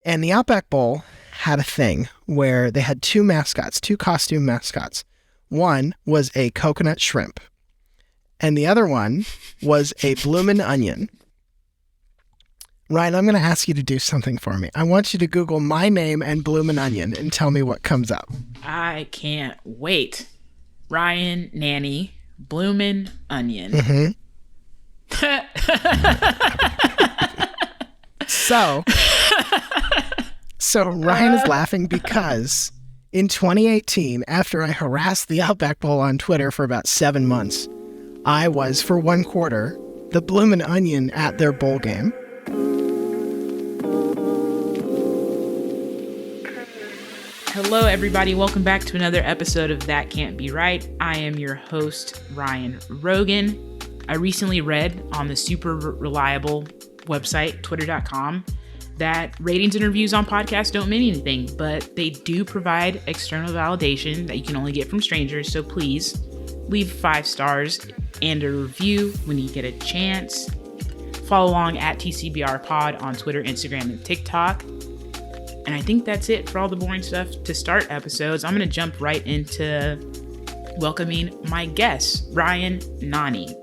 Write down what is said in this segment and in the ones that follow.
And the Outback Bowl had a thing where they had two costume mascots. One was a coconut shrimp, and the other one was a bloomin' onion. Ryan, I'm going to ask you to do something for me. I want you to Google my name and bloomin' onion and tell me what comes up. I can't wait. Ryan Nanni, bloomin' onion. Mm-hmm. So Ryan is laughing because in 2018, after I harassed the Outback Bowl on Twitter for about 7 months, I was, for one quarter, the bloomin' onion at their bowl game. Hello, everybody. Welcome back to another episode of That Can't Be Right. I am your host, Ryan Rogan. I recently read on the super reliable website, twitter.com, that ratings and reviews on podcasts don't mean anything, but they do provide external validation that you can only get from strangers. So please leave 5 stars and a review when you get a chance. Follow along at TCBR Pod on Twitter, Instagram, and TikTok. And I think that's it for all the boring stuff to start episodes. I'm going to jump right into welcoming my guest, Ryan Nanni,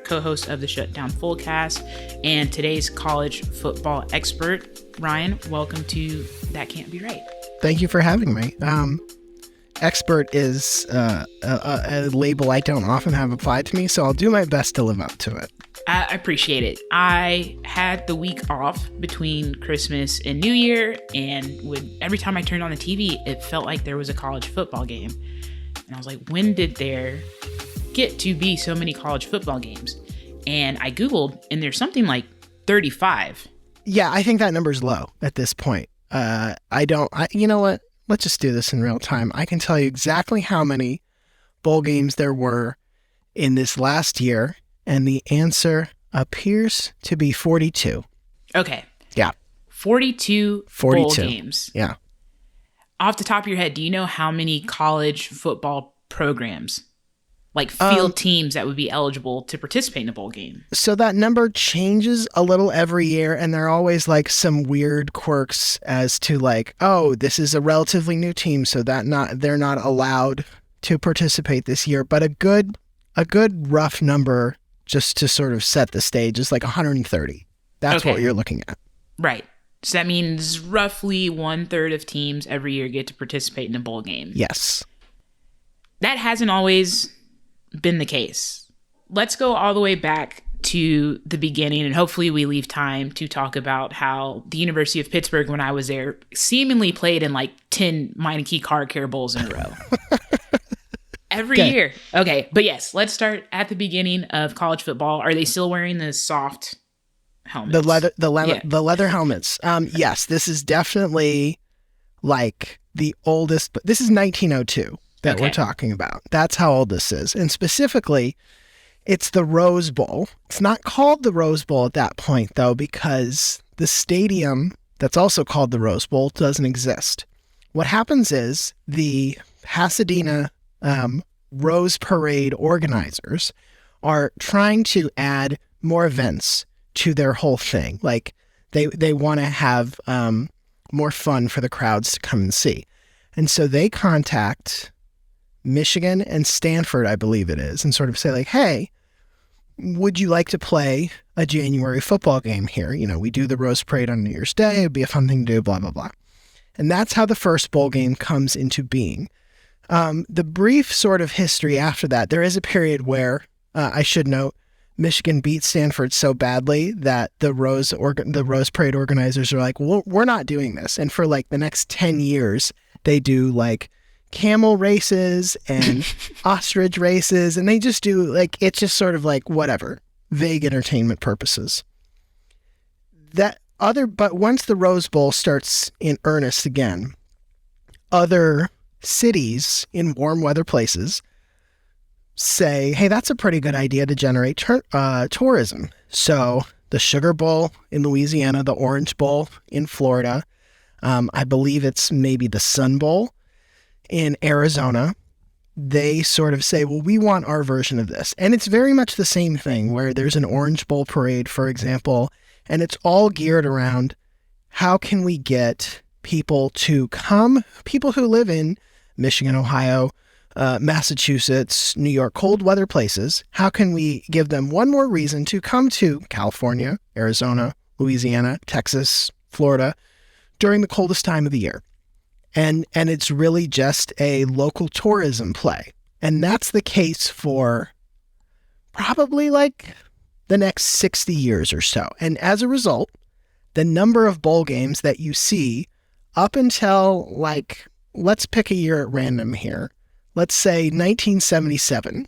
co-host of the Shutdown Fullcast and today's college football expert. Ryan, welcome to That Can't Be Right. Thank you for having me. Expert is a label I don't often have applied to me, so I'll do my best to live up to it. I appreciate it. I had the week off between Christmas and New Year, and every time I turned on the TV, it felt like there was a college football game. And I was like, when did there get to be so many college football games? And I Googled, and there's something like 35. Yeah, I think that number's low at this point. You know what? Let's just do this in real time. I can tell you exactly how many bowl games there were in this last year. And the answer appears to be 42. Okay. Yeah. 42 bowl games. Yeah. Off the top of your head, do you know how many college football programs, like field teams that would be eligible to participate in a bowl game? So that number changes a little every year, and there are always like some weird quirks as to like, oh, this is a relatively new team, so they're not allowed to participate this year. But a good rough number, just to sort of set the stage, is like 130. That's okay. What you're looking at. Right. So that means roughly 1/3 of teams every year get to participate in a bowl game. Yes. That hasn't always been the case. Let's go all the way back to the beginning, and hopefully we leave time to talk about how the University of Pittsburgh, when I was there, seemingly played in like 10 Meineke Car Care Bowls in a row. Every year. Okay. But yes, let's start at the beginning of college football. Are they still wearing the soft helmets? The leather helmets. Yes, this is definitely like the oldest, but this is 1902 that we're talking about. That's how old this is. And specifically, it's the Rose Bowl. It's not called the Rose Bowl at that point, though, because the stadium that's also called the Rose Bowl doesn't exist. What happens is the Pasadena Rose Parade organizers are trying to add more events to their whole thing. Like they want to have more fun for the crowds to come and see. And so they contact Michigan and Stanford, I believe it is, and sort of say like, hey, would you like to play a January football game here? You know, we do the Rose Parade on New Year's Day. It'd be a fun thing to do, blah, blah, blah. And that's how the first bowl game comes into being. The brief sort of history after that, there is a period where, I should note, Michigan beat Stanford so badly that the Rose Parade organizers are like, well, we're not doing this. And for like the next 10 years, they do like camel races and ostrich races, and they just do like, it's just sort of like whatever, vague entertainment purposes. But once the Rose Bowl starts in earnest again, other cities in warm weather places say, hey, that's a pretty good idea to generate tourism. So the Sugar Bowl in Louisiana, the Orange Bowl in Florida, I believe it's maybe the Sun Bowl in Arizona, they sort of say, well, we want our version of this. And it's very much the same thing where there's an Orange Bowl parade, for example, and it's all geared around how can we get people to come, people who live in Michigan, Ohio, Massachusetts, New York, cold weather places, how can we give them one more reason to come to California, Arizona, Louisiana, Texas, Florida during the coldest time of the year? And it's really just a local tourism play. And that's the case for probably like the next 60 years or so. And as a result, the number of bowl games that you see up until like, let's pick a year at random here. Let's say 1977.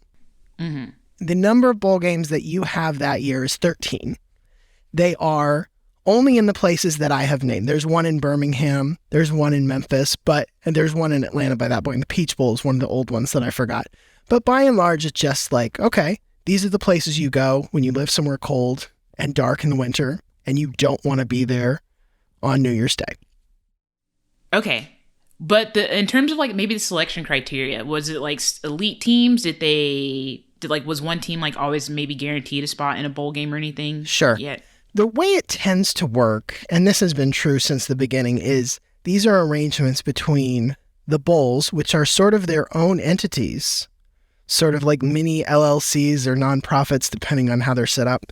Mm-hmm. The number of bowl games that you have that year is 13. They are only in the places that I have named. There's one in Birmingham, there's one in Memphis, and there's one in Atlanta by that point. The Peach Bowl is one of the old ones that I forgot. But by and large, it's just like, okay, these are the places you go when you live somewhere cold and dark in the winter and you don't want to be there on New Year's Day. Okay. But in terms of like maybe the selection criteria, was it like elite teams? Was one team like always maybe guaranteed a spot in a bowl game or anything? Sure. Yeah. The way it tends to work, and this has been true since the beginning, is these are arrangements between the bowls, which are sort of their own entities, sort of like mini LLCs or nonprofits, depending on how they're set up,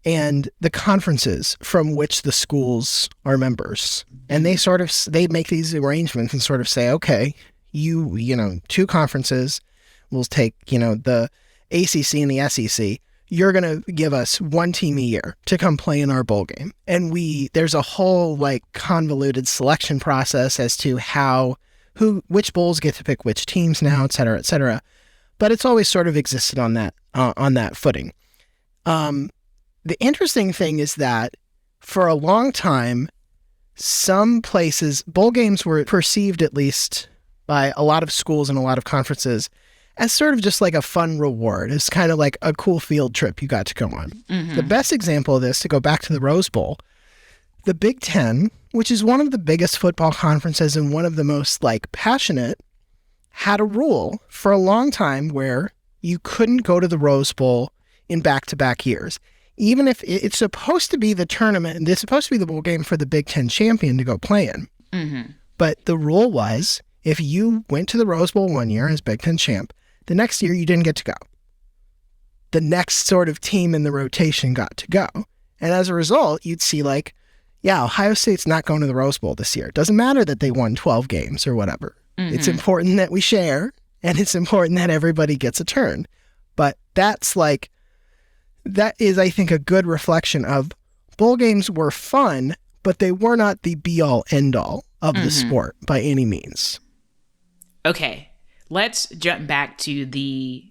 and the conferences from which the schools are members. And they make these arrangements and sort of say, okay, two conferences, we'll take, the ACC and the SEC. You're going to give us one team a year to come play in our bowl game. And there's a whole like convoluted selection process as to which bowls get to pick which teams now, et cetera, et cetera. But it's always sort of existed on that footing. The interesting thing is that for a long time, some places, bowl games were perceived, at least by a lot of schools and a lot of conferences, as sort of just like a fun reward. It's kind of like a cool field trip you got to go on. Mm-hmm. The best example of this, to go back to the Rose Bowl, the Big Ten, which is one of the biggest football conferences and one of the most like passionate, had a rule for a long time where you couldn't go to the Rose Bowl in back-to-back years. Even if it's supposed to be the tournament, it's supposed to be the bowl game for the Big Ten champion to go play in. Mm-hmm. But the rule was, if you went to the Rose Bowl one year as Big Ten champ, the next year you didn't get to go. The next sort of team in the rotation got to go. And as a result, you'd see like, yeah, Ohio State's not going to the Rose Bowl this year. It doesn't matter that they won 12 games or whatever. Mm-hmm. It's important that we share, and it's important that everybody gets a turn. But that is, I think, a good reflection of bowl games were fun, but they were not the be-all, end-all of the sport by any means. Okay, let's jump back to the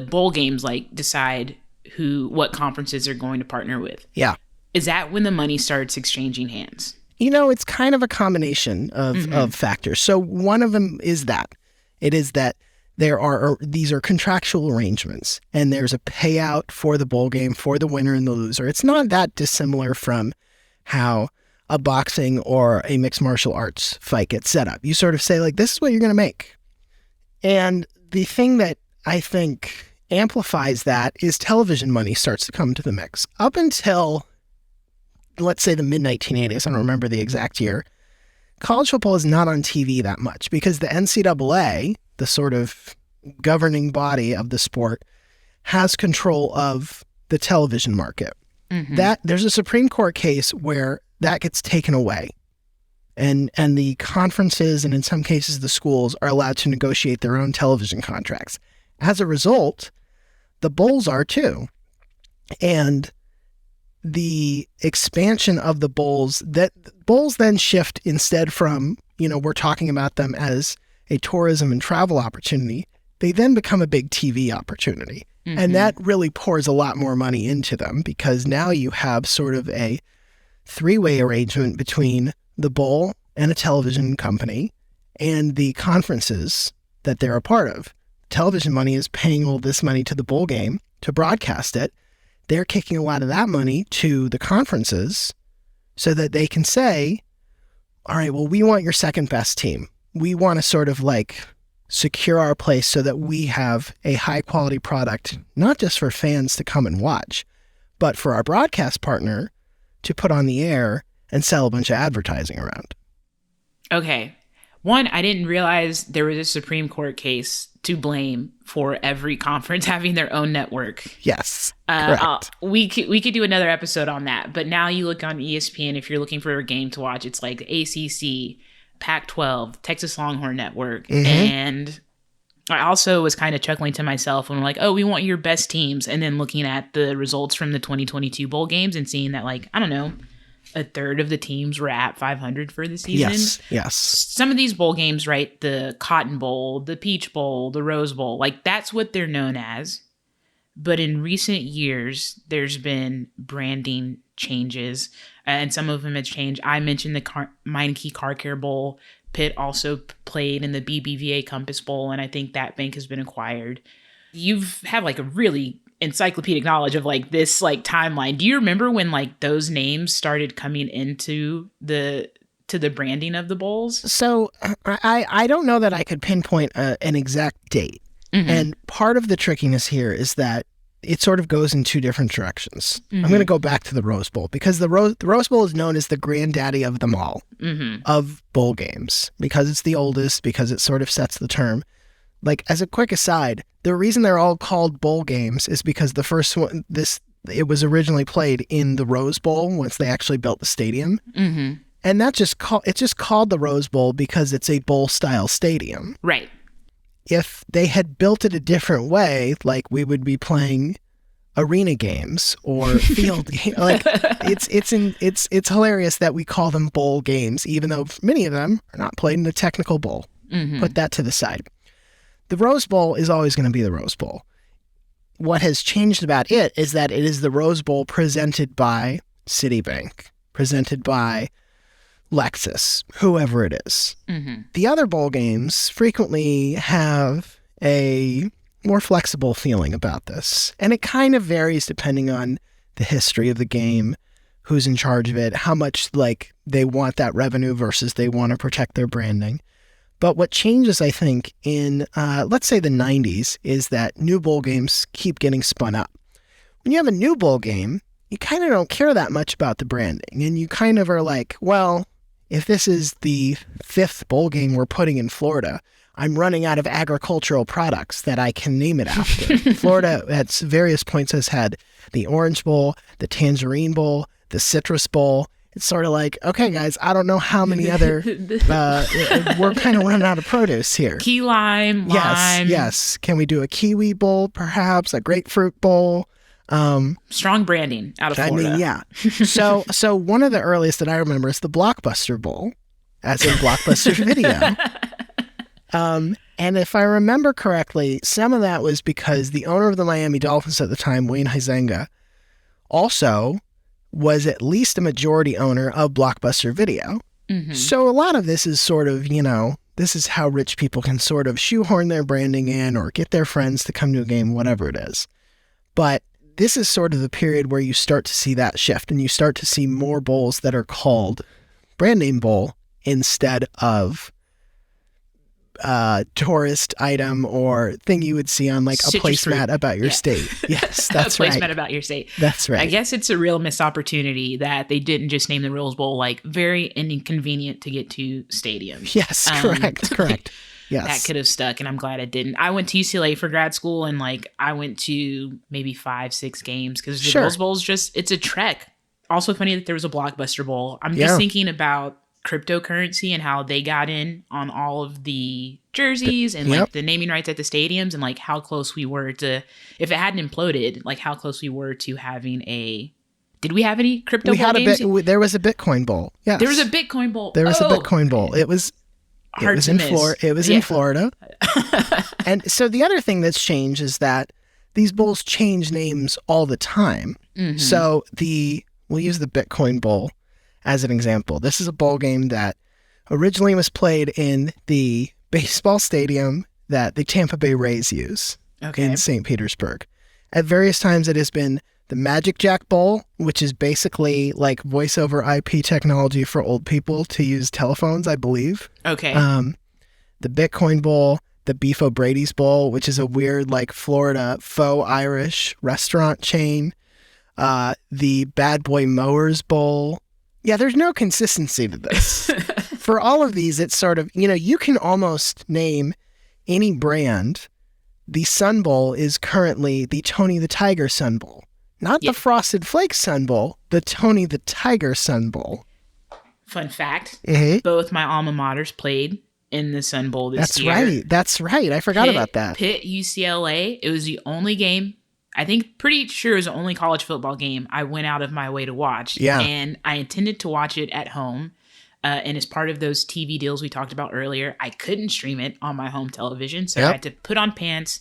bowl games, decide what conferences are going to partner with. Yeah. Is that when the money starts exchanging hands? It's kind of a combination of factors. So one of them is that. It is that these are contractual arrangements, and there's a payout for the bowl game for the winner and the loser. It's not that dissimilar from how a boxing or a mixed martial arts fight gets set up. You sort of say, like, this is what you're going to make. And the thing that I think amplifies that is television money starts to come to the mix. Up until, let's say, the mid-1980s, I don't remember the exact year, college football is not on TV that much because the NCAA, the sort of governing body of the sport, has control of the television market. Mm-hmm. There's a Supreme Court case where that gets taken away. And the conferences, and in some cases the schools, are allowed to negotiate their own television contracts. As a result, the bowls are too. And the expansion of the bowls then shift instead from, we're talking about them as a tourism and travel opportunity, they then become a big TV opportunity. Mm-hmm. And that really pours a lot more money into them because now you have sort of a three-way arrangement between the bowl and a television company and the conferences that they're a part of. Television money is paying all this money to the bowl game to broadcast it. They're kicking a lot of that money to the conferences so that they can say, all right, well, we want your second best team. We want to sort of secure our place so that we have a high quality product, not just for fans to come and watch, but for our broadcast partner to put on the air and sell a bunch of advertising around. Okay. One, I didn't realize there was a Supreme Court case to blame for every conference having their own network. Yes, correct. We could do another episode on that, but now you look on ESPN, if you're looking for a game to watch, it's like ACC, Pac-12, Texas Longhorn Network, and I also was kind of chuckling to myself when we're like, oh, we want your best teams, and then looking at the results from the 2022 bowl games and seeing that, like, I don't know, a third of the teams were at 500 for the season. Yes. Some of these bowl games, right, the Cotton Bowl, the Peach Bowl, the Rose Bowl, like that's what they're known as. But in recent years, there's been branding changes, and some of them have changed. I mentioned the Meineke Car Care Bowl. Pitt also played in the BBVA Compass Bowl, and I think that bank has been acquired. You've had like a really encyclopedic knowledge of like this like timeline. Do you remember when like those names started coming into the branding of the bowls? So I don't know that I could pinpoint an exact date. And part of the trickiness here is that it sort of goes in two different directions. I'm going to go back to the Rose Bowl because the Rose Bowl is known as the granddaddy of them all, of bowl games, because it's the oldest, because it sort of sets the term. Like, as a quick aside, the reason they're all called bowl games is because the first one, it was originally played in the Rose Bowl once they actually built the stadium. And it's just called the Rose Bowl because it's a bowl-style stadium. Right. If they had built it a different way, like we would be playing arena games or field games. Like it's hilarious that we call them bowl games, even though many of them are not played in a technical bowl. Put that to the side. The Rose Bowl is always going to be the Rose Bowl. What has changed about it is that it is the Rose Bowl presented by Citibank, presented by Lexus, whoever it is. The other bowl games frequently have a more flexible feeling about this. And it kind of varies depending on the history of the game, who's in charge of it, how much like they want that revenue versus they want to protect their branding. But what changes, I think, in, let's say the 90s, is that new bowl games keep getting spun up. When you have a new bowl game, you kind of don't care that much about the branding. And you kind of are like, well, if this is the 5th bowl game we're putting in Florida, I'm running out of agricultural products that I can name it after. Florida, at various points, has had the Orange Bowl, the Tangerine Bowl, the Citrus Bowl. It's sort of like, okay, guys, I don't know how many other, we're kind of running out of produce here. Key lime. Yes. Can we do a kiwi bowl, perhaps, a grapefruit bowl? Strong branding out of Florida. I mean, yeah. So one of the earliest that I remember is the Blockbuster Bowl, as in Blockbuster Video. And if I remember correctly, some of that was because the owner of the Miami Dolphins at the time, Wayne Huizenga, also was at least a majority owner of Blockbuster Video. So a lot of this is sort of, this is how rich people can sort of shoehorn their branding in or get their friends to come to a game, whatever it is. But this is sort of the period where you start to see that shift and you start to see more bowls that are called brand name bowl instead of tourist item or thing you would see on like a placemat about your state. Yes, that's right. A placemat about your state. That's right. I guess it's a real missed opportunity that they didn't just name the Rose Bowl like very inconvenient to get to stadium. Yes, correct. Yes. That could have stuck, and I'm glad it didn't. I went to UCLA for grad school, and like I went to maybe 5-6 games because the Rose Bowl is it's a trek. Also funny that there was a Blockbuster Bowl. I'm just thinking about cryptocurrency and how they got in on all of the jerseys and like the naming rights at the stadiums and like how close we were to, if it hadn't imploded, like how close we were to having did we have any crypto bowl games? There was a Bitcoin Bowl. Yes. There was a Bitcoin Bowl. There was a Bitcoin Bowl. It was in Florida. And so the other thing that's changed is that these bowls change names all the time. So we'll use the Bitcoin Bowl as an example. This is a bowl game that originally was played in the baseball stadium that the Tampa Bay Rays use in St. Petersburg. At various times it has been the Magic Jack Bowl, which is basically like voice over IP technology for old people to use telephones, I believe. Okay. The Bitcoin Bowl, the Beef O'Brady's Bowl, which is a weird like Florida faux Irish restaurant chain. The Bad Boy Mowers Bowl. Yeah, there's no consistency to this. For all of these, it's sort of, you can almost name any brand. The Sun Bowl is currently the Tony the Tiger Sun Bowl. Not the Frosted Flakes Sun Bowl, the Tony the Tiger Sun Bowl. Fun fact, both my alma maters played in the Sun Bowl this year. That's right. I forgot about that. Pitt, UCLA. It was the only game, I think pretty sure it was the only college football game I went out of my way to watch. Yeah. And I intended to watch it at home. And as part of those TV deals we talked about earlier, I couldn't stream it on my home television. So I had to put on pants,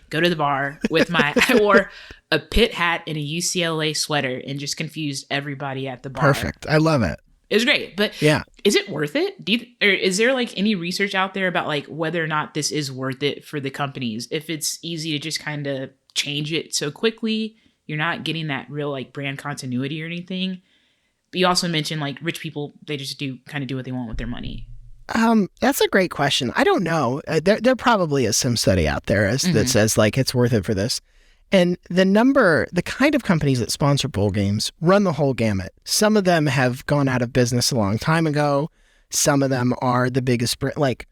go to the bar with I wore a Pitt hat and a UCLA sweater and just confused everybody at the bar. Perfect. I love it. It was great. But is it worth it? Or is there like any research out there about like whether or not this is worth it for the companies? If it's easy to just kind of change it so quickly, you're not getting that real like brand continuity or anything. But you also mentioned like rich people, they just do what they want with their money. That's a great question. I don't know. There probably is some study out there that says like it's worth it for this. And the kind of companies that sponsor bowl games run the whole gamut. Some of them have gone out of business a long time ago. Some of them are the biggest, like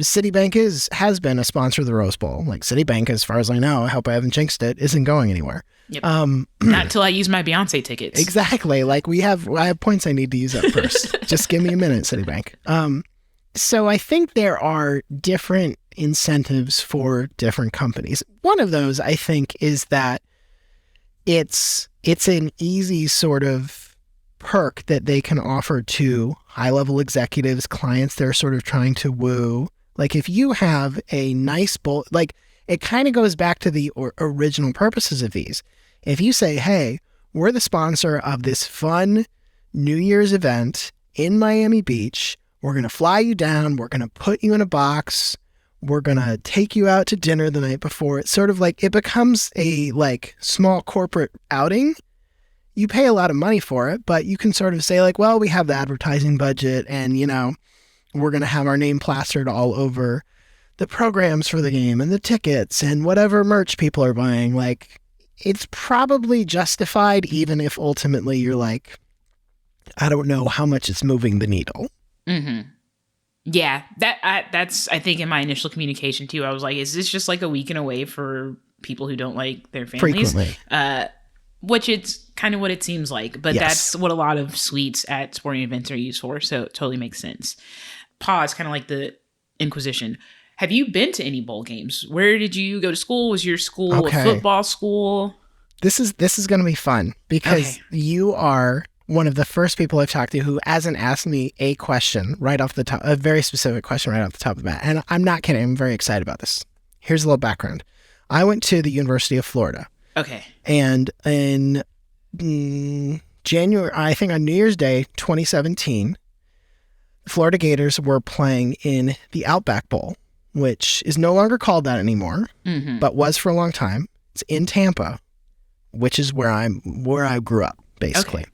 Citibank has been a sponsor of the Rose Bowl. Like Citibank, as far as I know, I hope I haven't jinxed it, isn't going anywhere. Yep. Not until I use my Beyonce tickets. Exactly. Like I have points I need to use up first. Just give me a minute, Citibank. So I think there are different incentives for different companies. One of those, I think, is that it's an easy sort of perk that they can offer to high-level executives, clients they're sort of trying to woo. Like if you have a nice bowl, like it kind of goes back to the original purposes of these. If you say, hey, we're the sponsor of this fun New Year's event in Miami Beach, we're going to fly you down, we're going to put you in a box, we're going to take you out to dinner the night before. It's sort of like it becomes a like small corporate outing. You pay a lot of money for it, but you can sort of say like, well, we have the advertising budget and, we're going to have our name plastered all over the programs for the game and the tickets and whatever merch people are buying. Like it's probably justified, even if ultimately you're like, I don't know how much it's moving the needle. Mm-hmm. Yeah, that's I think in my initial communication too, I was like, is this just like a weekend away for people who don't like their families? Frequently. Which it's kind of what it seems like, but that's what a lot of suites at sporting events are used for, so it totally makes sense. Pause, kind of like the Inquisition. Have you been to any bowl games? Where did you go to school? Was your school a football school? This is going to be fun because you are one of the first people I've talked to who hasn't asked me a question right off the top, a very specific question right off the top of the bat. And I'm not kidding. I'm very excited about this. Here's a little background. I went to the University of Florida. Okay. And in January, I think on New Year's Day, 2017, Florida Gators were playing in the Outback Bowl, which is no longer called that anymore, but was for a long time. It's in Tampa, which is where I grew up, basically. Okay.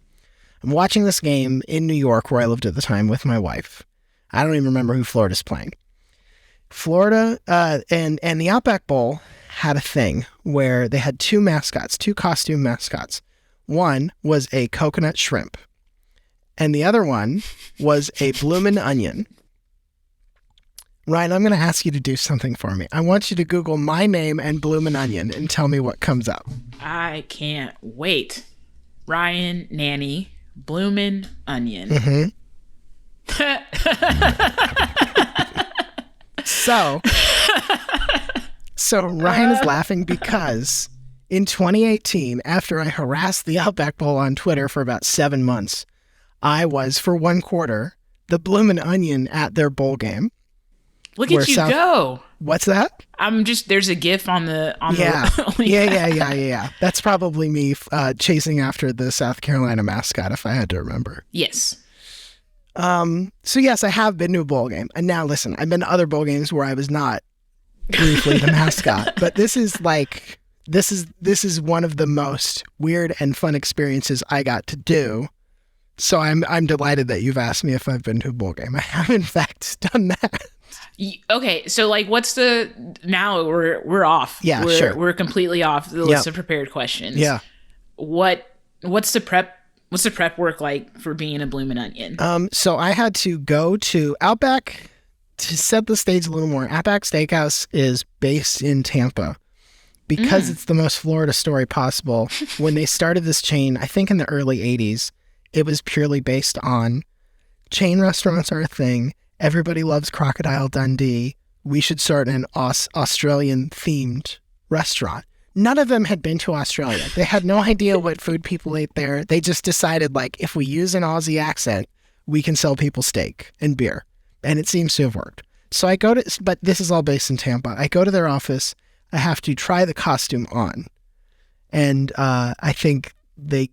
I'm watching this game in New York, where I lived at the time with my wife. I don't even remember who Florida's playing. Florida and the Outback Bowl had a thing where they had two costume mascots. One was a coconut shrimp, and the other one was a bloomin' onion. Ryan, I'm going to ask you to do something for me. I want you to Google my name and bloomin' onion and tell me what comes up. I can't wait. Ryan Nanni. Bloomin' onion. Mm-hmm. So Ryan is laughing because in 2018, after I harassed the Outback Bowl on Twitter for about 7 months, I was, for one quarter, the bloomin' onion at their bowl game. Look at you go. What's that? There's a GIF on the Yeah. That's probably me chasing after the South Carolina mascot, if I had to remember. Yes. So yes, I have been to a bowl game. And now listen, I've been to other bowl games where I was not briefly the mascot, but this is one of the most weird and fun experiences I got to do. So I'm delighted that you've asked me if I've been to a bowl game. I have in fact done that. Okay, so like, now we're off. Yeah, sure. We're completely off the list of prepared questions. Yeah. What's the prep What's the prep work like for being a Bloomin' Onion? So I had to go to Outback to set the stage a little more. Outback Steakhouse is based in Tampa because it's the most Florida story possible. When they started this chain, I think in the early 80s, it was purely based on chain restaurants are a thing. Everybody loves Crocodile Dundee. We should start an Australian-themed restaurant. None of them had been to Australia. They had no idea what food people ate there. They just decided, like, if we use an Aussie accent, we can sell people steak and beer. And it seems to have worked. So I go to, but this is all based in Tampa. I go to their office. I have to try the costume on. And I think they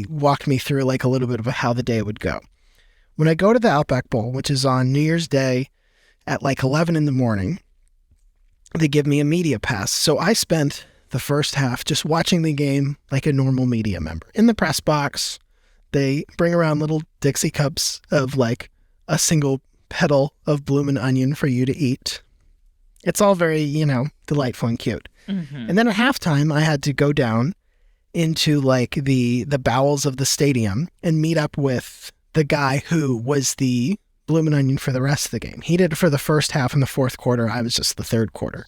walked me through like a little bit of how the day would go. When I go to the Outback Bowl, which is on New Year's Day at like 11 in the morning, they give me a media pass. So I spent the first half just watching the game like a normal media member. In the press box, they bring around little Dixie cups of like a single petal of Bloomin' Onion for you to eat. It's all very, delightful and cute. And then at halftime, I had to go down into like the bowels of the stadium and meet up with the guy who was the Bloomin' Onion for the rest of the game. He did it for the first half and the fourth quarter. I was just the third quarter.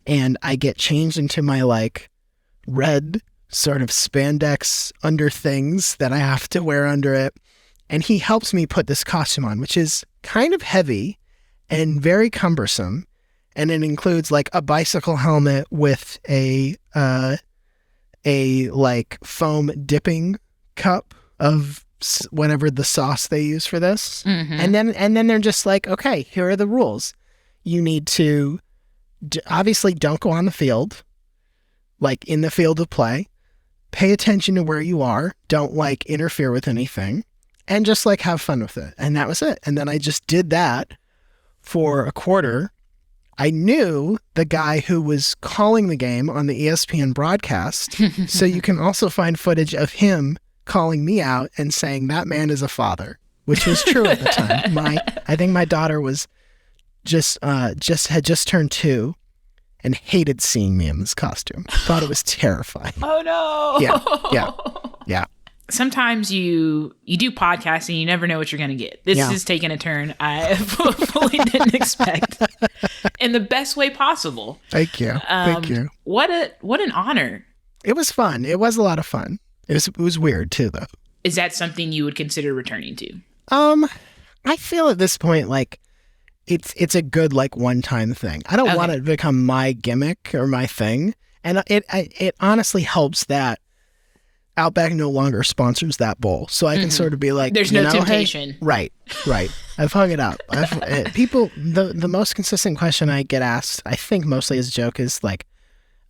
And I get changed into my like red sort of spandex under things that I have to wear under it. And he helps me put this costume on, which is kind of heavy and very cumbersome. And it includes like a bicycle helmet with a like foam dipping cup of whatever the sauce they use for this. And then they're just like, okay, here are the rules. You need to obviously don't go on the field, like in the field of play. Pay attention to where you are. Don't like interfere with anything. And just like have fun with it. And that was it. And then I just did that for a quarter. I knew the guy who was calling the game on the ESPN broadcast. So you can also find footage of him calling me out and saying that man is a father, which was true at the time. I think my daughter was had just turned 2 and hated seeing me in this costume. Thought it was terrifying. Oh no. Yeah. Sometimes you do podcasting, you never know what you're going to get. This is taking a turn I fully didn't expect in the best way possible. Thank you. Thank you. What an honor. It was fun. It was a lot of fun. It was weird too, though. Is that something you would consider returning to? I feel at this point like it's a good like one-time thing. I don't want it to become my gimmick or my thing, and it honestly helps that Outback no longer sponsors that bowl, so I can sort of be like, there's no temptation. Hey, right. I've hung it up. People, the most consistent question I get asked, I think mostly as a joke, is like,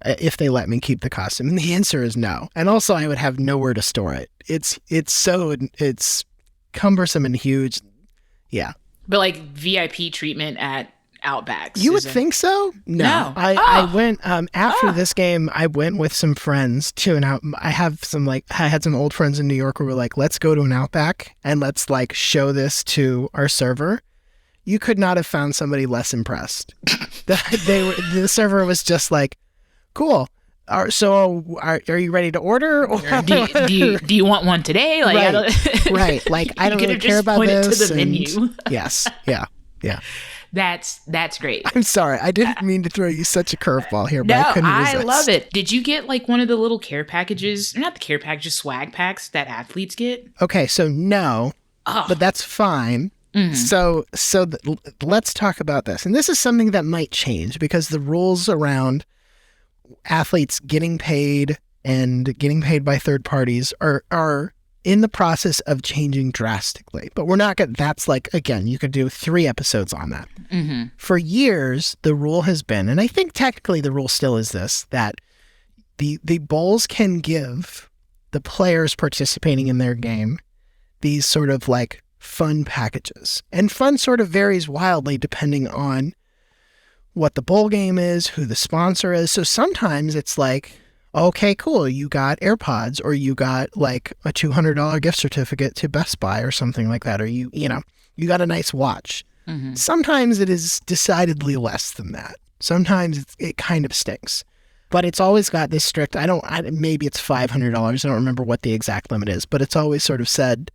if they let me keep the costume, and the answer is no. And also, I would have nowhere to store it. It's cumbersome and huge. Yeah, but like VIP treatment at Outbacks. You would think so? No. I went after this game. I went with some friends to an out. I had some old friends in New York who were like, "Let's go to an Outback and let's like show this to our server." You could not have found somebody less impressed. The server was just like, "Cool. Are you ready to order? Or do you want one today?" Like, right. Like I don't really care about this. To the menu. Yes. Yeah. That's great. I'm sorry. I didn't mean to throw you such a curveball here, but I couldn't resist. I love it. Did you get like one of the little care packages? Not the care packages, swag packs that athletes get? Okay, so no, but that's fine. So let's talk about this. And this is something that might change because the rules around athletes getting paid and getting paid by third parties are in the process of changing drastically. But we're not going to, that's like, again, you could do 3 episodes on that. For years, the rule has been, and I think technically the rule still is this, that the bowls can give the players participating in their game these sort of like fun packages. And fun sort of varies wildly depending on what the bowl game is, who the sponsor is. So sometimes it's like, okay, cool, you got AirPods, or you got like a $200 gift certificate to Best Buy or something like that, or you got a nice watch. Sometimes it is decidedly less than that. Sometimes it kind of stinks. But it's always got this strict, maybe it's $500. I don't remember what the exact limit is, but it's always sort of said,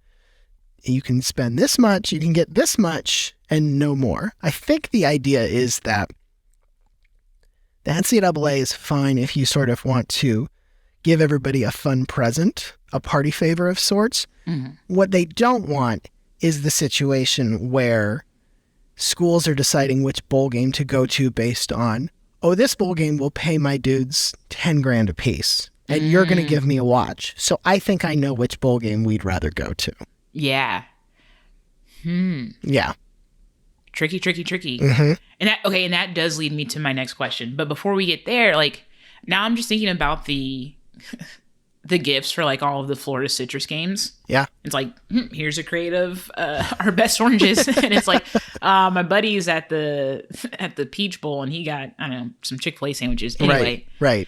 you can spend this much, you can get this much, and no more. I think the idea is that the NCAA is fine if you sort of want to give everybody a fun present, a party favor of sorts. Mm-hmm. What they don't want is the situation where schools are deciding which bowl game to go to based on, oh, this bowl game will pay my dudes $10,000 a piece, and you're going to give me a watch. So I think I know which bowl game we'd rather go to. Yeah. Yeah. Tricky. Mm-hmm. And that does lead me to my next question. But before we get there, like, now I'm just thinking about the gifts for like all of the Florida citrus games. Yeah. It's like, here's a crate of our best oranges. And it's like, my buddy's at the Peach Bowl and he got, I don't know, some Chick-fil-A sandwiches. Anyway. Right.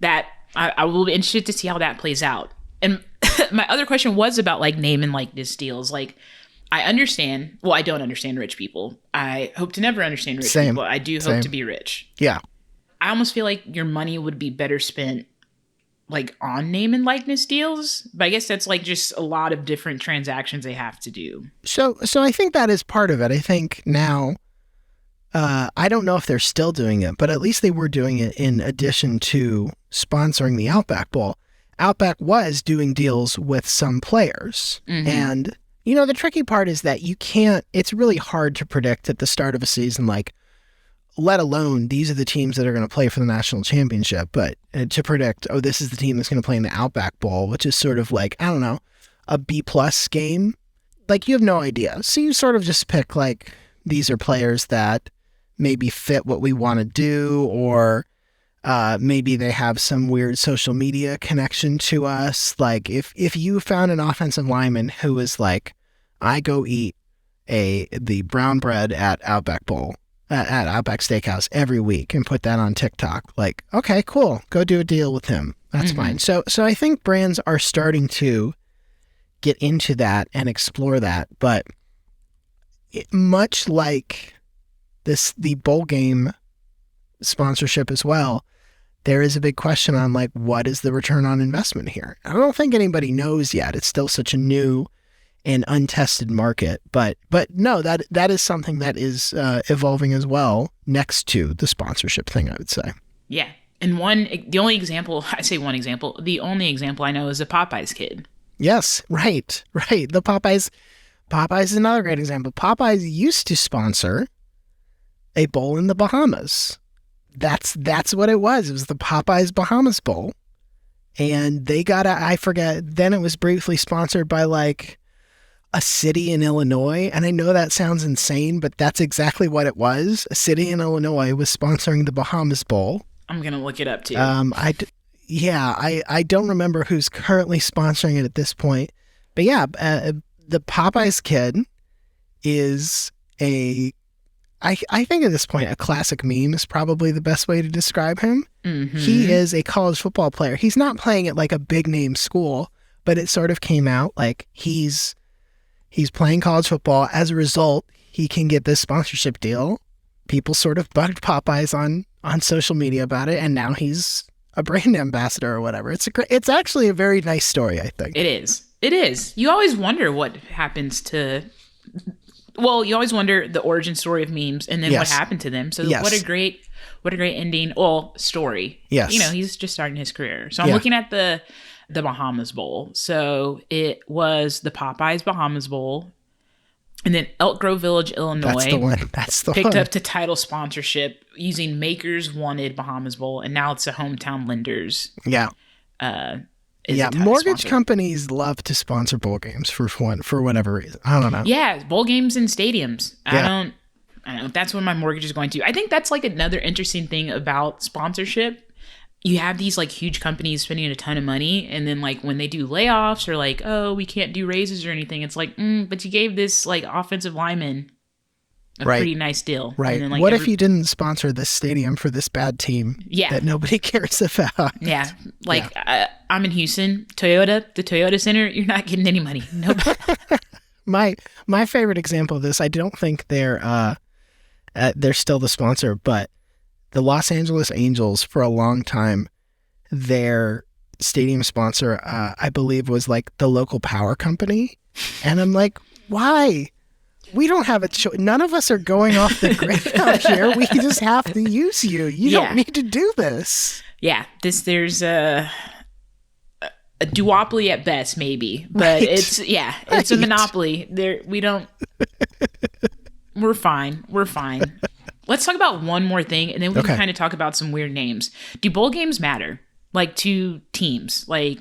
That I will be interested to see how that plays out. And my other question was about like name and likeness deals. Like, I don't understand rich people. I hope to never understand rich people. I do hope to be rich. Yeah. I almost feel like your money would be better spent like on name and likeness deals, but I guess that's like just a lot of different transactions they have to do. So I think that is part of it. I think now, I don't know if they're still doing it, but at least they were doing it in addition to sponsoring the Outback Bowl. Outback was doing deals with some players. Mm-hmm. And, you know, the tricky part is that it's really hard to predict at the start of a season, like, let alone these are the teams that are going to play for the national championship, but to predict, oh, this is the team that's going to play in the Outback Bowl, which is sort of like, I don't know, a B+ game. Like, you have no idea. So you sort of just pick, like, these are players that maybe fit what we want to do, or maybe they have some weird social media connection to us. Like, if you found an offensive lineman who was like, I go eat the brown bread at Outback Bowl, at Outback Steakhouse every week and put that on TikTok. Like, okay, cool. Go do a deal with him. That's fine. So I think brands are starting to get into that and explore that. But much like the bowl game sponsorship as well, there is a big question on like, what is the return on investment here? I don't think anybody knows yet. It's still such a new and untested market, but no, that is something that is evolving as well next to the sponsorship thing, I would say. Yeah. And the only example I know is the Popeyes kid. Yes, right. The Popeyes is another great example. Popeyes used to sponsor a bowl in the Bahamas. That's what it was. It was the Popeyes Bahamas Bowl. And they got I forget, then it was briefly sponsored by like a city in Illinois. And I know that sounds insane, but that's exactly what it was. A city in Illinois was sponsoring the Bahamas Bowl. I'm going to look it up too. I don't remember who's currently sponsoring it at this point. But yeah, the Popeyes kid is I think at this point, a classic meme is probably the best way to describe him. Mm-hmm. He is a college football player. He's not playing at like a big name school, but it sort of came out like he's playing college football. As a result, he can get this sponsorship deal. People sort of bugged Popeyes on social media about it, and now he's a brand ambassador or whatever. It's actually a very nice story, I think. It is. You always wonder what happens to... Well, you always wonder the origin story of memes and then what happened to them. So what a great ending. Well, story. Yes. You know, he's just starting his career. So I'm looking at the Bahamas Bowl. So it was the Popeyes Bahamas Bowl. And then Elk Grove Village, Illinois. That's the one. Picked up the title sponsorship using Makers Wanted Bahamas Bowl. And now it's a Hometown Lenders. Yeah. Mortgage companies love to sponsor bowl games for whatever reason. I don't know. Yeah, bowl games and stadiums. I don't know. That's what my mortgage is going to. I think that's like another interesting thing about sponsorship. You have these like huge companies spending a ton of money, and then like when they do layoffs or like, oh, we can't do raises or anything, it's like, but you gave this like offensive lineman a pretty nice deal. Right. And then, like, what if you didn't sponsor this stadium for this bad team that nobody cares about? Yeah. Like, I'm in Houston, the Toyota Center, you're not getting any money. Nope. My favorite example of this, I don't think they're still the sponsor, but the Los Angeles Angels, for a long time, their stadium sponsor, I believe, was like the local power company. And I'm like, why? We don't have a choice. None of us are going off the grid out here. We just have to use you. You don't need to do this. Yeah, there's a duopoly at best, maybe, but it's a monopoly. We're fine. Let's talk about one more thing, and then we can kind of talk about some weird names. Do bowl games matter? Like to teams? Like,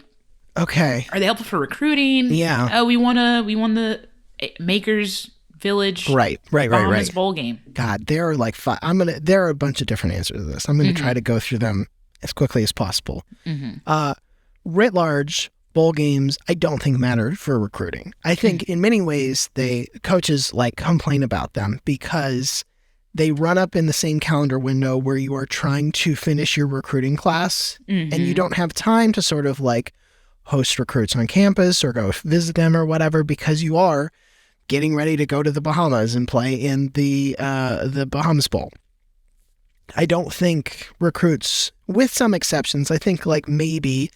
are they helpful for recruiting? Yeah. Oh, we won the Makers Village Bahamas bowl game. God, there are like five. There are a bunch of different answers to this. I'm going to try to go through them as quickly as possible. Writ large, bowl games, I don't think matter for recruiting. I think in many ways coaches like complain about them because they run up in the same calendar window where you are trying to finish your recruiting class and you don't have time to sort of like host recruits on campus or go visit them or whatever because you are getting ready to go to the Bahamas and play in the Bahamas Bowl. I don't think recruits, with some exceptions, I think like maybe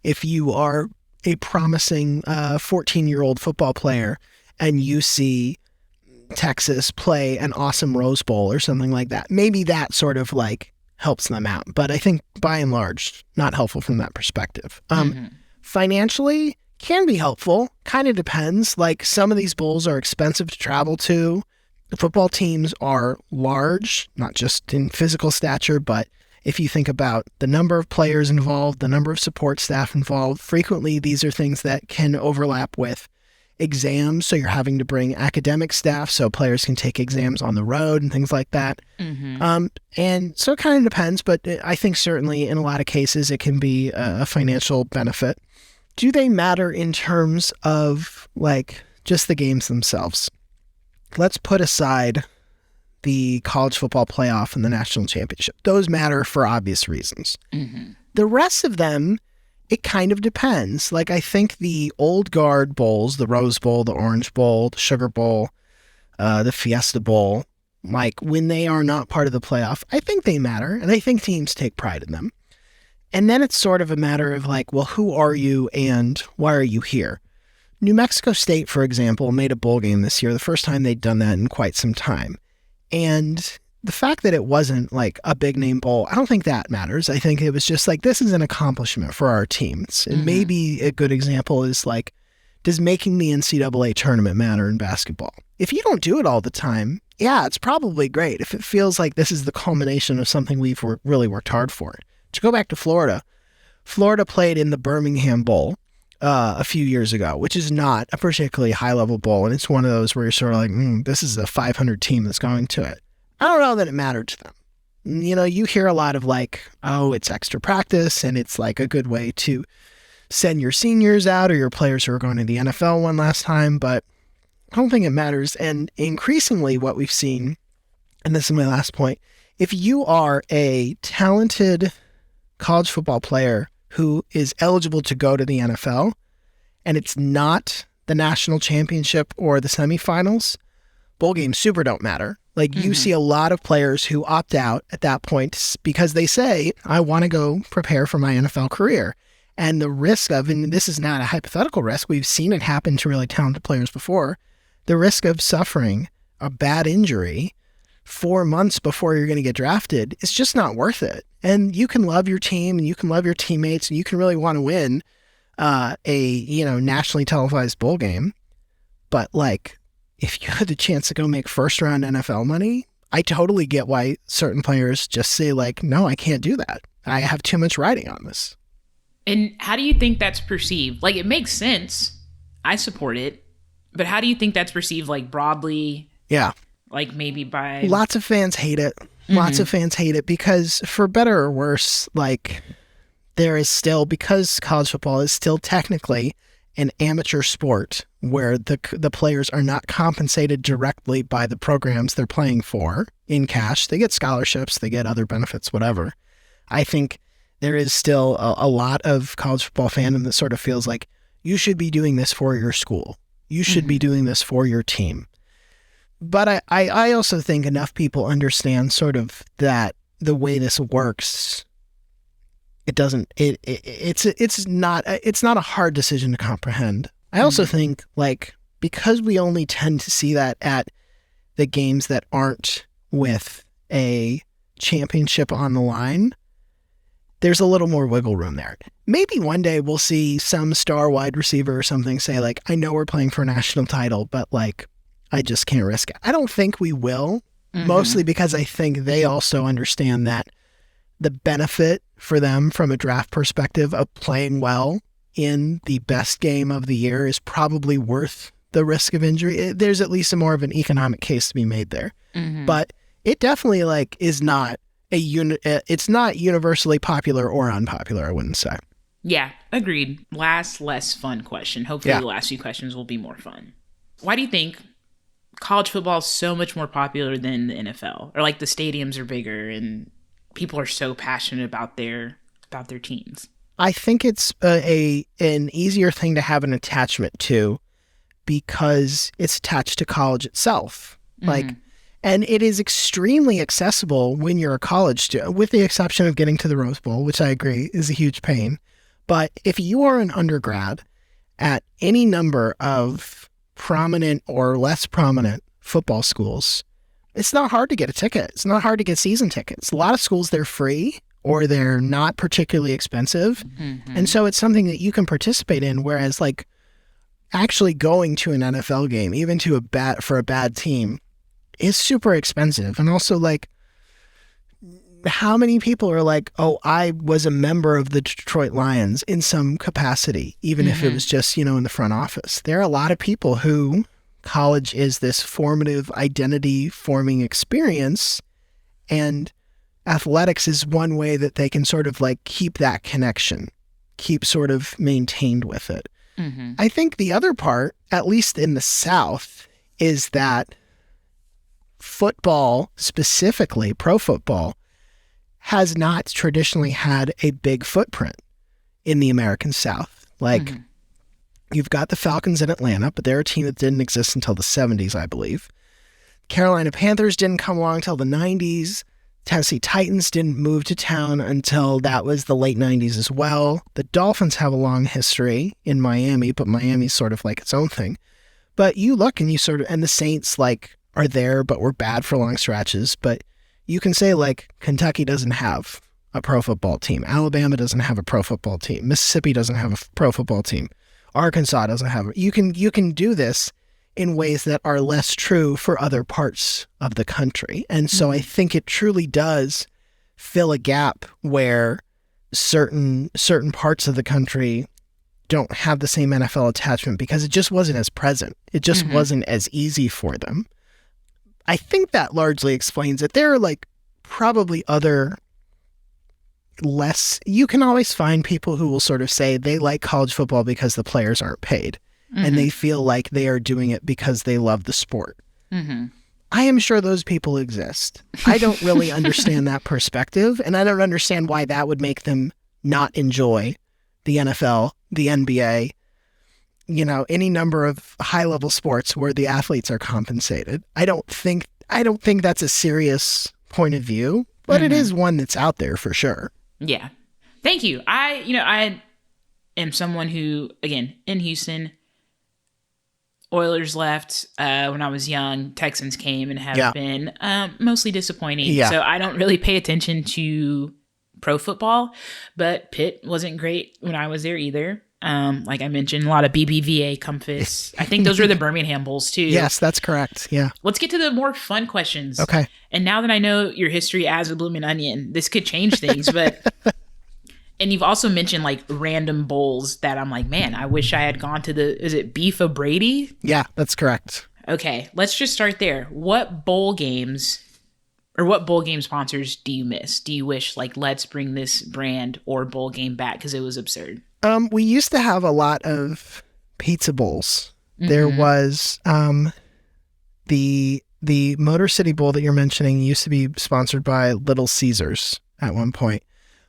if you are a promising 14-year-old football player and you see Texas play an awesome Rose Bowl or something like that, maybe that sort of like helps them out. But I think by and large, not helpful from that perspective. Financially, can be helpful. Kind of depends. Like some of these bowls are expensive to travel to. The football teams are large, not just in physical stature, but if you think about the number of players involved, the number of support staff involved, frequently these are things that can overlap with exams. So you're having to bring academic staff so players can take exams on the road and things like that. And so it kind of depends, but I think certainly in a lot of cases it can be a financial benefit. Do they matter in terms of like just the games themselves? Let's put aside the college football playoff and the national championship. Those matter for obvious reasons. The rest of them, it kind of depends. Like I think the old guard bowls, the Rose Bowl, the Orange Bowl, the Sugar Bowl, the Fiesta Bowl, like when they are not part of the playoff, I think they matter. And I think teams take pride in them. And then it's sort of a matter of like, well, who are you and why are you here? New Mexico State, for example, made a bowl game this year, the first time they'd done that in quite some time. And the fact that it wasn't like a big name bowl, I don't think that matters. I think it was just like, this is an accomplishment for our teams. And maybe a good example is like, does making the NCAA tournament matter in basketball? If you don't do it all the time, yeah, it's probably great. If it feels like this is the culmination of something we've really worked hard for. To go back to Florida, Florida played in the Birmingham Bowl a few years ago, which is not a particularly high-level bowl, and it's one of those where you're sort of like, this is a 500 team that's going to it. I don't know that it mattered to them. You know, you hear a lot of like, oh, it's extra practice, and it's like a good way to send your seniors out or your players who are going to the NFL one last time, but I don't think it matters. And increasingly what we've seen, and this is my last point, if you are a talented college football player who is eligible to go to the NFL, and it's not the national championship or the semifinals, bowl games super don't matter. Like you see a lot of players who opt out at that point because they say, I want to go prepare for my NFL career. And the risk of, and this is not a hypothetical risk, we've seen it happen to really talented players before, the risk of suffering a bad injury 4 months before you're going to get drafted, it's just not worth it. And you can love your team and you can love your teammates and you can really want to win a nationally televised bowl game. But like, if you had the chance to go make first round NFL money, I totally get why certain players just say like, no, I can't do that. I have too much riding on this. And how do you think that's perceived? Like, it makes sense. I support it. But how do you think that's perceived, like, broadly? Yeah. Like, maybe by... Lots of fans hate it. Lots of fans hate it because, for better or worse, like, there is still, because college football is still technically an amateur sport where the players are not compensated directly by the programs they're playing for in cash. They get scholarships, they get other benefits, whatever. I think there is still a lot of college football fandom that sort of feels like you should be doing this for your school. You should be doing this for your team. But I also think enough people understand sort of that the way this works, it's not a hard decision to comprehend. I also think, like, because we only tend to see that at the games that aren't with a championship on the line, there's a little more wiggle room there. Maybe one day we'll see some star wide receiver or something say, like, I know we're playing for a national title, but, like, I just can't risk it. I don't think we will, mostly because I think they also understand that the benefit for them from a draft perspective of playing well in the best game of the year is probably worth the risk of injury. There's at least more of an economic case to be made there. But it definitely, like, is not it's not universally popular or unpopular, I wouldn't say. Yeah, agreed. Last, less fun question. Hopefully the last few questions will be more fun. Why do you think college football is so much more popular than the NFL? Or, like, the stadiums are bigger and people are so passionate about their teams? I think it's an easier thing to have an attachment to because it's attached to college itself. Like, and it is extremely accessible when you're a college student, with the exception of getting to the Rose Bowl, which I agree is a huge pain. But if you are an undergrad at any number of prominent or less prominent football schools, it's not hard to get a ticket. It's not hard to get season tickets. A lot of schools, they're free or they're not particularly expensive. And so it's something that you can participate in, whereas, like, actually going to an NFL game, even to for a bad team, is super expensive. And also, like, how many people are like, oh, I was a member of the Detroit Lions in some capacity, even if it was just, in the front office. There are a lot of people who college is this formative identity forming experience, and athletics is one way that they can sort of, like, keep that connection, keep sort of maintained with it. I think the other part, at least in the South, is that football, specifically pro football, has not traditionally had a big footprint in the American South. Like, you've got the Falcons in Atlanta, but they're a team that didn't exist until the 70s, I believe. Carolina Panthers didn't come along until the 90s. Tennessee Titans didn't move to town until that was the late 90s as well. The Dolphins have a long history in Miami, but Miami's sort of like its own thing. But you look and you sort of, and the Saints, like, are there, but were bad for long stretches. But you can say, like, Kentucky doesn't have a pro football team. Alabama doesn't have a pro football team. Mississippi doesn't have a pro football team. Arkansas doesn't have it. You can do this in ways that are less true for other parts of the country. And so I think it truly does fill a gap where certain parts of the country don't have the same NFL attachment because it just wasn't as present. It just wasn't as easy for them. I think that largely explains it. There are, like, probably other you can always find people who will sort of say they like college football because the players aren't paid. And they feel like they are doing it because they love the sport. I am sure those people exist. I don't really understand that perspective, and I don't understand why that would make them not enjoy the NFL, the NBA, any number of high-level sports where the athletes are compensated. I don't think that's a serious point of view, but it is one that's out there for sure. Yeah. Thank you. I am someone who, again, in Houston, Oilers left when I was young. Texans came and have been mostly disappointing. Yeah. So I don't really pay attention to pro football, but Pitt wasn't great when I was there either. Like I mentioned, a lot of BBVA Comfits. I think those were the Birmingham Bulls too. Yes, that's correct. Yeah. Let's get to the more fun questions. Okay. And now that I know your history as a blooming onion, this could change things, but... And you've also mentioned, like, random bowls that I'm like, man, I wish I had gone to is it Beef O'Brady? Yeah, that's correct. Okay, let's just start there. What bowl games or what bowl game sponsors do you miss? Do you wish, like, let's bring this brand or bowl game back because it was absurd? We used to have a lot of pizza bowls. There was the Motor City Bowl that you're mentioning used to be sponsored by Little Caesars at one point.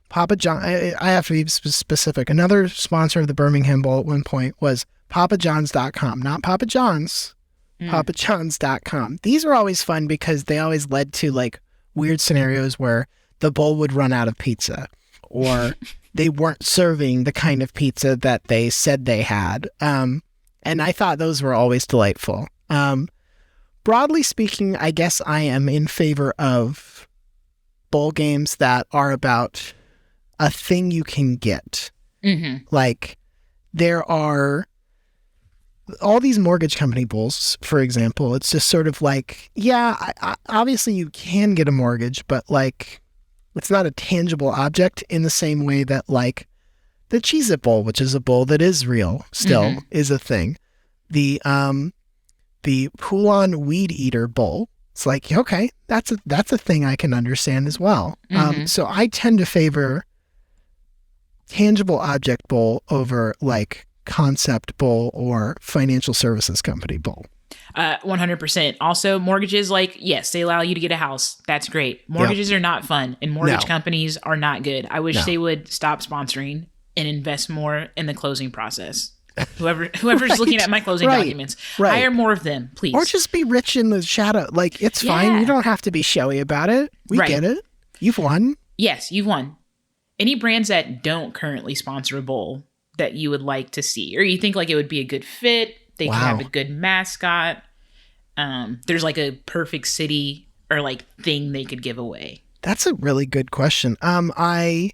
Papa John, I have to be specific. Another sponsor of the Birmingham Bowl at one point was PapaJohns.com. Not Papa John's, PapaJohns.com. These are always fun because they always led to, like, weird scenarios where the bowl would run out of pizza, or they weren't serving the kind of pizza that they said they had. And I thought those were always delightful. Broadly speaking, I guess I am in favor of bowl games that are about a thing you can get. Mm-hmm. Like, there are all these mortgage company bowls, for example. It's just sort of like, obviously you can get a mortgage, but like, it's not a tangible object in the same way that like the Cheez-It Bowl, which is a bowl that is real still, is a thing. The Poulon Weed Eater Bowl, it's like, okay, that's a thing I can understand as well. So I tend to favor tangible object bowl over like concept bowl or financial services company bowl. 100%. Also, mortgages, like, yes, they allow you to get a house. That's great. Mortgages are not fun, and mortgage companies are not good. I wish they would stop sponsoring and invest more in the closing process. Whoever's looking at my closing documents, hire more of them, please. Or just be rich in the shadow. Like, it's fine. You don't have to be showy about it. We get it. You've won. Yes, you've won. Any brands that don't currently sponsor a bowl that you would like to see, or you think like it would be a good fit, they could have a good mascot. There's like a perfect city or like thing they could give away. That's a really good question. I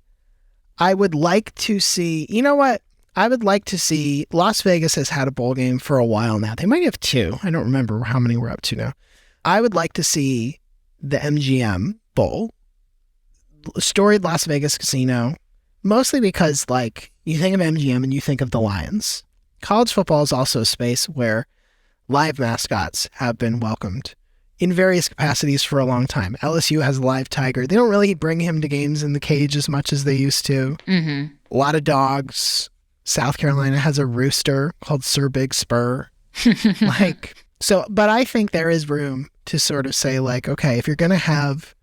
would like to see, you know what? I would like to see, Las Vegas has had a bowl game for a while now. They might have two. I don't remember how many we're up to now. I would like to see the MGM Bowl, storied Las Vegas casino, mostly because like you think of MGM and you think of the Lions. College football is also a space where live mascots have been welcomed in various capacities for a long time. LSU has a live tiger. They don't really bring him to games in the cage as much as they used to. A lot of dogs. South Carolina has a rooster called Sir Big Spur. But I think there is room to sort of say like, okay, if you're going to have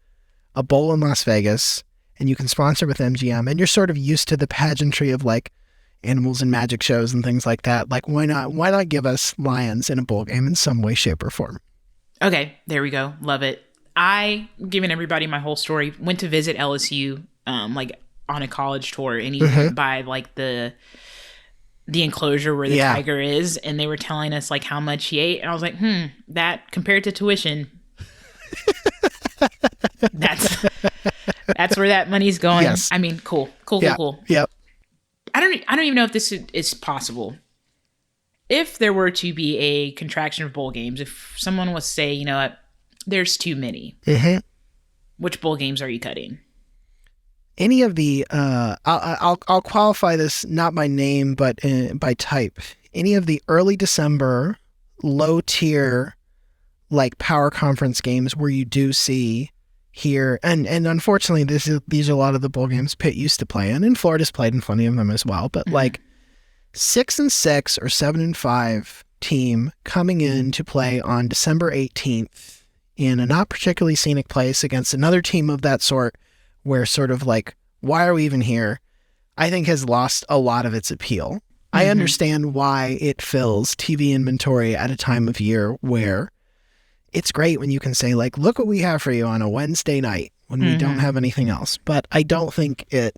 a bowl in Las Vegas and you can sponsor with MGM and you're sort of used to the pageantry of like animals and magic shows and things like that, like why not give us lions in a bowl game in some way, shape, or form? Okay, there we go. Love it. Giving everybody my whole story, went to visit LSU like on a college tour, and even by like the enclosure where the tiger is, and they were telling us like how much he ate, and I was like, that compared to tuition, that's where that money's going. Yes. I mean, cool. Yep. I don't even know if this is possible. If there were to be a contraction of bowl games, if someone was to say, you know what, there's too many, which bowl games are you cutting? Any of the, I'll qualify this not by name, but by type. Any of the early December, low tier, like power conference games where you do see here, and unfortunately these are a lot of the bowl games Pitt used to play in, and Florida's played in plenty of them as well, but like 6-6 or 7-5 team coming in to play on December 18th in a not particularly scenic place against another team of that sort, where sort of like, why are we even here? I think has lost a lot of its appeal. I understand why it fills TV inventory at a time of year where it's great when you can say like, look what we have for you on a Wednesday night when we don't have anything else. But I don't think it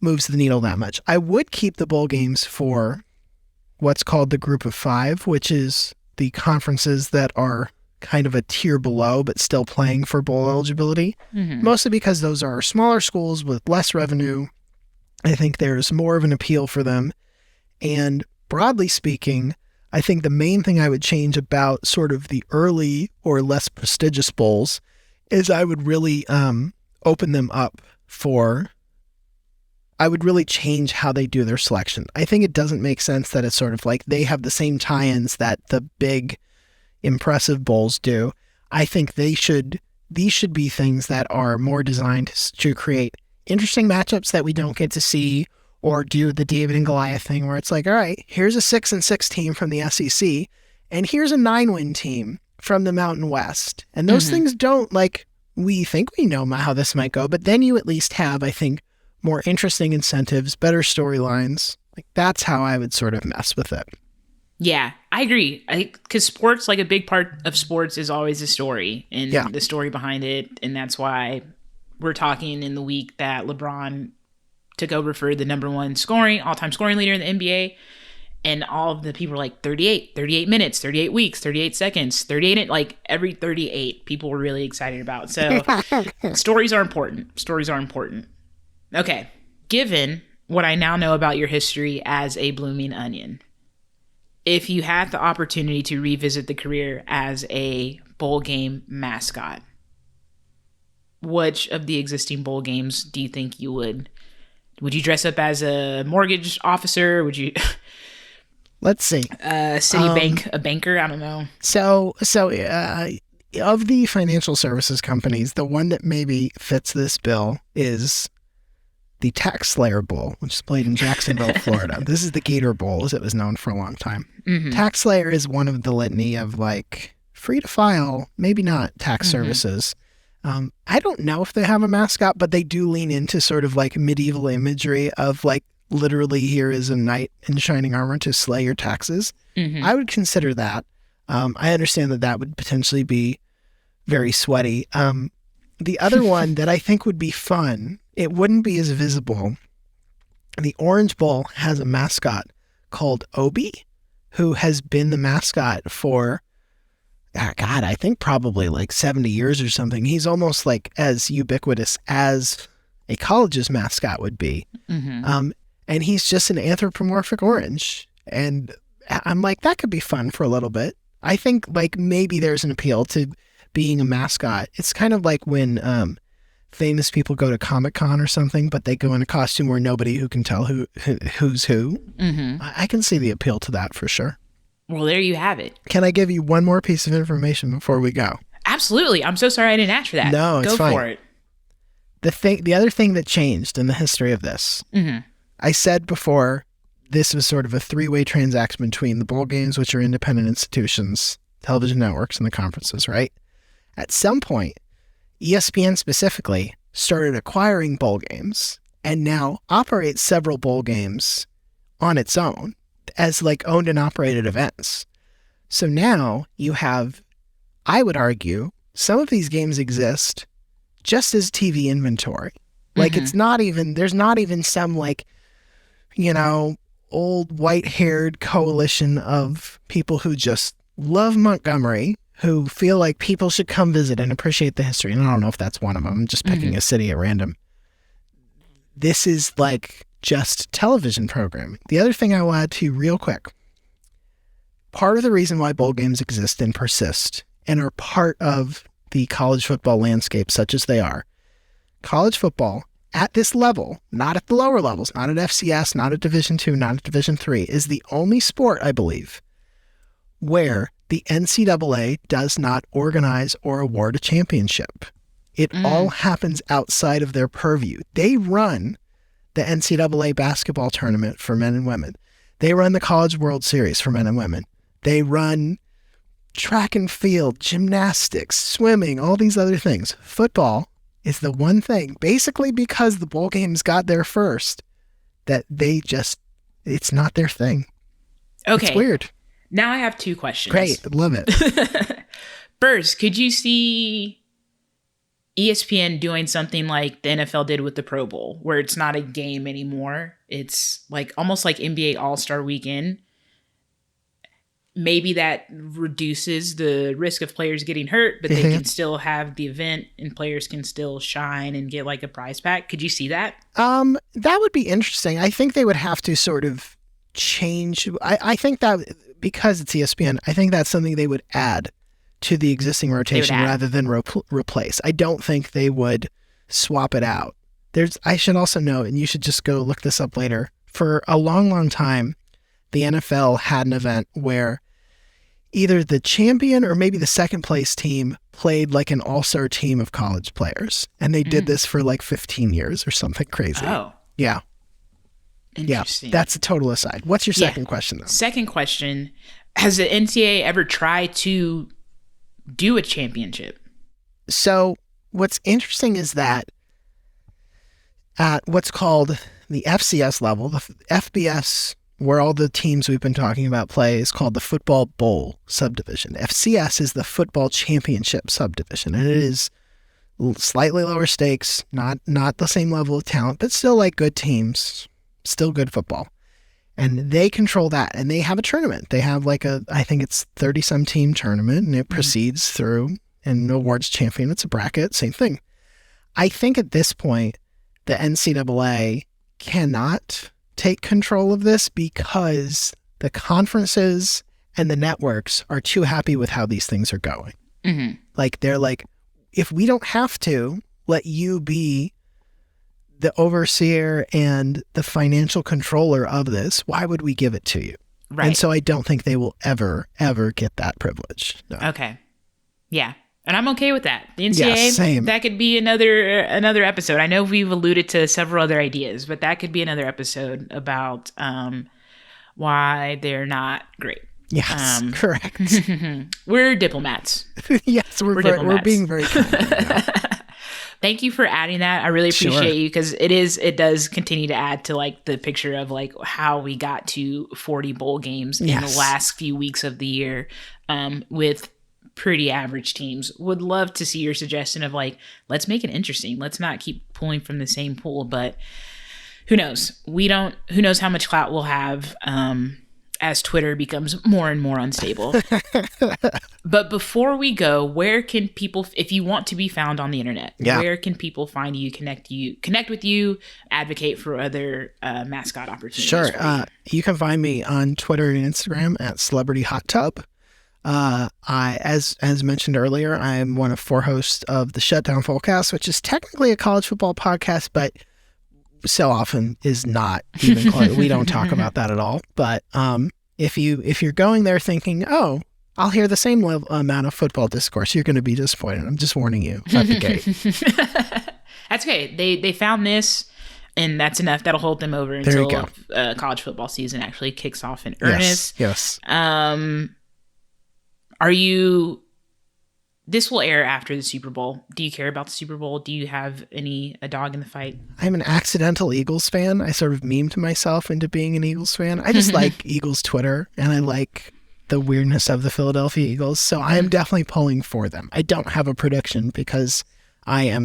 moves the needle that much. I would keep the bowl games for what's called the group of five, which is the conferences that are kind of a tier below, but still playing for bowl eligibility, mostly because those are smaller schools with less revenue. I think there's more of an appeal for them. And broadly speaking, I think the main thing I would change about sort of the early or less prestigious bowls is I would really open them up I would really change how they do their selection. I think it doesn't make sense that it's sort of like they have the same tie-ins that the big impressive bowls do. I think these should be things that are more designed to create interesting matchups that we don't get to see, or do the David and Goliath thing where it's like, all right, here's a 6-6 team from the SEC, and here's a 9-win team from the Mountain West. And those things don't, like, we think we know how this might go, but then you at least have, I think, more interesting incentives, better storylines. Like, that's how I would sort of mess with it. Yeah, I agree. I think because sports, like a big part of sports is always a story and the story behind it. And that's why we're talking in the week that LeBron took over for the number one all-time scoring leader in the NBA. And all of the people were like 38 minutes, 38 weeks, 38 seconds, 38, like every 38 people were really excited about. So stories are important. Stories are important. Okay. Given what I now know about your history as a blooming onion, if you had the opportunity to revisit the career as a bowl game mascot, which of the existing bowl games do you think you would you dress up as a mortgage officer? Would you... Let's see. Citibank, a banker? I don't know. So of the financial services companies, the one that maybe fits this bill is the Tax Slayer Bowl, which is played in Jacksonville, Florida. This is the Gator Bowl, as it was known for a long time. Mm-hmm. Tax Slayer is one of the litany of like free to file, maybe not tax services. I don't know if they have a mascot, but they do lean into sort of like medieval imagery of like, literally here is a knight in shining armor to slay your taxes. Mm-hmm. I would consider that. I understand that would potentially be very sweaty. The other one that I think would be fun, it wouldn't be as visible. The Orange Bowl has a mascot called Obi, who has been the mascot for, I think probably like 70 years or something. He's almost like as ubiquitous as a college's mascot would be. Mm-hmm. And he's just an anthropomorphic orange. And I'm like, that could be fun for a little bit. I think like maybe there's an appeal to being a mascot. It's kind of like when famous people go to Comic-Con or something, but they go in a costume where nobody who can tell who's who. Mm-hmm. I can see the appeal to that for sure. Well, there you have it. Can I give you one more piece of information before we go? Absolutely. I'm so sorry I didn't ask for that. No, it's fine. Go for it. The other thing that changed in the history of this, I said before, this was sort of a three-way transaction between the bowl games, which are independent institutions, television networks, and the conferences, right? At some point, ESPN specifically started acquiring bowl games and now operates several bowl games on its own as like owned and operated events. So now you have, I would argue, some of these games exist just as TV inventory. Like it's not even, there's not even some like, old white-haired coalition of people who just love Montgomery, who feel like people should come visit and appreciate the history. And I don't know if that's one of them. I'm just picking a city at random. This is like just television programming. The other thing I will add to you real quick, part of the reason why bowl games exist and persist and are part of the college football landscape such as they are, college football at this level, not at the lower levels, not at FCS, not at Division II, not at Division III, is the only sport, I believe, where the NCAA does not organize or award a championship. It all happens outside of their purview. They run the NCAA basketball tournament for men and women. They run the College World Series for men and women. They run track and field, gymnastics, swimming, all these other things. Football is the one thing, basically because the bowl games got there first, that it's not their thing. Okay. It's weird. Now I have two questions. Great. Love it. First, could you see ESPN doing something like the NFL did with the Pro Bowl, where it's not a game anymore? It's like almost like NBA All-Star Weekend. Maybe that reduces the risk of players getting hurt, but they can still have the event and players can still shine and get like a prize pack. Could you see that? That would be interesting. I think they would have to sort of change. I think that because it's ESPN, I think that's something they would add to the existing rotation rather than replace. I don't think they would swap it out. I should also note, and you should just go look this up later, for a long, long time, the NFL had an event where either the champion or maybe the second place team played like an all-star team of college players. And they did this for like 15 years or something crazy. Oh. Yeah. Interesting. Yeah, that's a total aside. What's your second question, though? Second question, has the NCAA ever tried to do a championship? So what's interesting is that at what's called the FCS level, the FBS, where all the teams we've been talking about play, is called the Football Bowl subdivision. FCS is the Football Championship subdivision, and it is slightly lower stakes, not the same level of talent, but still like good teams, still good football. And they control that, and they have a tournament. They have like I think it's 30-some team tournament, and it proceeds through and awards champion. It's a bracket, same thing. I think at this point, the NCAA cannot take control of this because the conferences and the networks are too happy with how these things are going. Mm-hmm. Like, they're like, if we don't have to let you be the overseer and the financial controller of this, why would we give it to you? Right. And so I don't think they will ever get that privilege. No. Okay. Yeah. And I'm okay with that. The NCAA, that could be another episode. I know we've alluded to several other ideas, but that could be another episode about why they're not great. Yes, correct. We're diplomats. Yes, we're being very kind. Thank you for adding that. I really appreciate you, because it does continue to add to like the picture of like how we got to 40 bowl games in the last few weeks of the year with pretty average teams. Would love to see your suggestion of like, let's make it interesting. Let's not keep pulling from the same pool, but who knows? Who knows how much clout we'll have as Twitter becomes more and more unstable. But before we go, where can people, if you want to be found on the internet, where can people find you, connect with you, advocate for other mascot opportunities? Sure. You can find me on Twitter and Instagram at Celebrity Hot Tub. As mentioned earlier, I'm one of 4 hosts of the Shutdown Fullcast, which is technically a college football podcast, but so often is not even close. We don't talk about that at all. But if you're going there thinking, oh, I'll hear the same amount of football discourse, you're going to be disappointed. I'm just warning you at the gate. That's okay. They found this, and that's enough. That'll hold them over until college football season actually kicks off in earnest. Yes. This will air after the Super Bowl. Do you care about the Super Bowl? Do you have a dog in the fight? I'm an accidental Eagles fan. I sort of memed myself into being an Eagles fan. I just like Eagles Twitter, and I like the weirdness of the Philadelphia Eagles. So I am definitely pulling for them. I don't have a prediction because I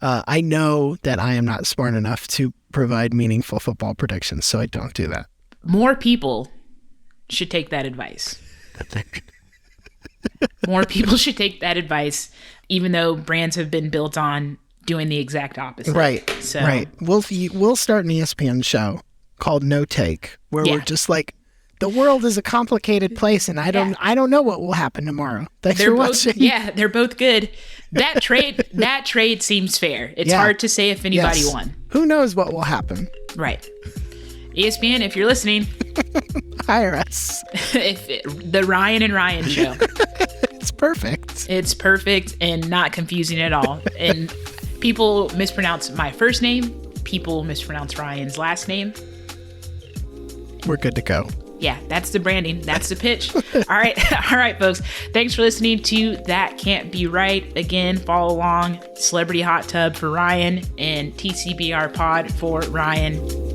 know that I am not smart enough to provide meaningful football predictions, so I don't do that. More people should take that advice. More people should take that advice, even though brands have been built on doing the exact opposite. Right. So, right. We'll start an ESPN show called No Take, where we're just like, the world is a complicated place, and I don't know what will happen tomorrow. Thanks for watching. Yeah, they're both good. That trade seems fair. It's hard to say if anybody won. Who knows what will happen? Right. ESPN, if you're listening, hire us. The Ryan and Ryan show. It's perfect. It's perfect and not confusing at all. And people mispronounce my first name. People mispronounce Ryan's last name. We're good to go. Yeah, that's the branding. That's the pitch. All right, folks. Thanks for listening to That Can't Be Right. Again, follow along. Celebrity Hot Tub for Ryan and TCBR Pod for Ryan.